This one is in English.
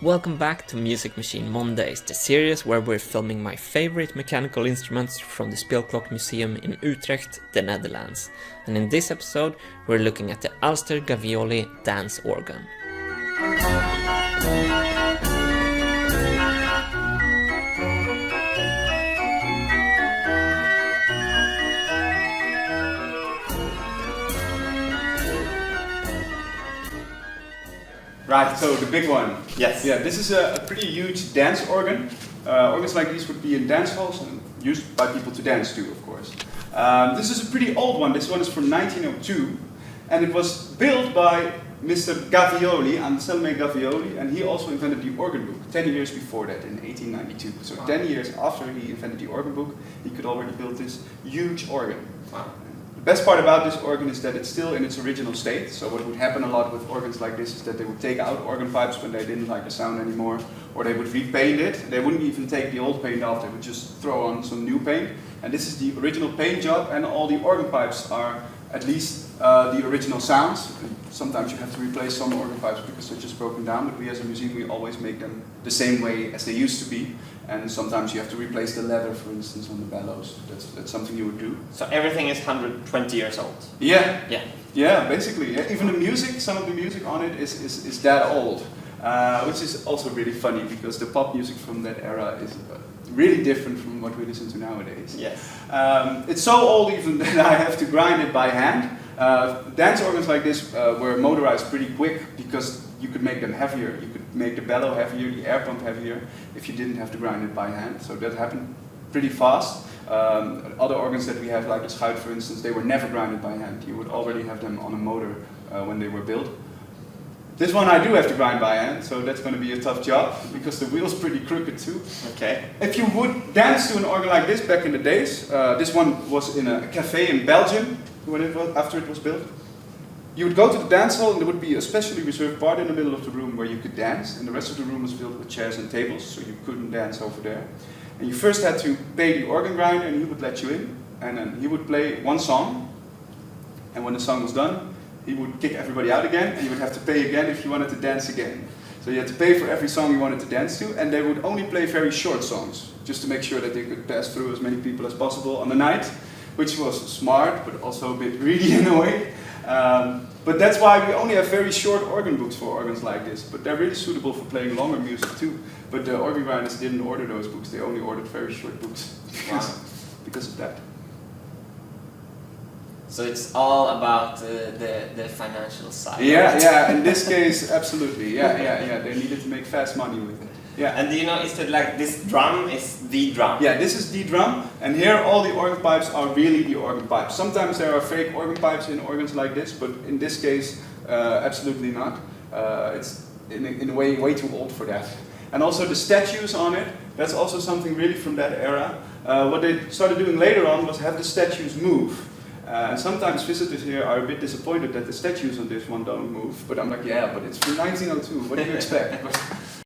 Welcome back to Music Machine Mondays, the series where we're filming my favorite mechanical instruments from the Speelklok Museum in Utrecht, the Netherlands. And in this episode, we're looking at the Ulster Gavioli+Dance+Organ. Right, so the big one. Yes. Yeah, this is a pretty huge dance organ. Organs like these would be in dance halls and used by people to dance to, of course. This is a pretty old one. This one is from 1902, and it was built by Mr. Gavioli, Anselmo Gavioli, and he also invented the organ book 10 years before that, in 1892. So wow. 10 years after he invented the organ book, he could already build this huge organ. Wow. The best part about this organ is that it's still in its original state. So what would happen a lot with organs like this is that they would take out organ pipes when they didn't like the sound anymore, or they would repaint it. They wouldn't even take the old paint off, they would just throw on some new paint. And this is the original paint job, and all the organ pipes are at least the original sounds. Sometimes you have to replace some organ pipes because they're just broken down, but we as a museum, we always make them the same way as they used to be. And sometimes you have to replace the leather, for instance, on the bellows. That's something you would do. So everything is 120 years old? Yeah. Yeah. Yeah, basically. Yeah. Even the music, some of the music on it is that old. Which is also really funny because the pop music from that era is really different from what we listen to nowadays. Yes. It's so old even that I have to grind it by hand. Dance organs like this were motorized pretty quick because you could make them heavier. You could make the bellow heavier, the air pump heavier, if you didn't have to grind it by hand. So that happened pretty fast. Other organs that we have, like the schuit for instance, they were never grinded by hand. You would already have them on a motor when they were built. This one I do have to grind by hand, so that's going to be a tough job because the wheel's pretty crooked too. Okay. If you would dance to an organ like this back in the days, this one was in a cafe in Belgium after it was built. You would go to the dance hall and there would be a specially reserved part in the middle of the room where you could dance, and the rest of the room was filled with chairs and tables, so you couldn't dance over there. And you first had to pay the organ grinder and he would let you in, and then he would play one song, and when the song was done, he would kick everybody out again, and you would have to pay again if you wanted to dance again. So you had to pay for every song you wanted to dance to, and they would only play very short songs, just to make sure that they could pass through as many people as possible on the night, which was smart, but also a bit greedy in a way. But that's why we only have very short organ books for organs like this, but they're really suitable for playing longer music too. But the organ grinders didn't order those books, they only ordered very short books because of that. So it's all about the financial side. Yeah, in this case, absolutely. Yeah. They needed to make fast money with it. Yeah. And do you know, is that like this drum is the drum? Yeah, this is the drum, and here all the organ pipes are really the organ pipes. Sometimes there are fake organ pipes in organs like this, but in this case, absolutely not. It's in a way too old for that. And also the statues on it, that's also something really from that era. What they started doing later on was have the statues move. And sometimes visitors here are a bit disappointed that the statues on this one don't move, but I'm like, yeah, but it's from 1902, what do you expect?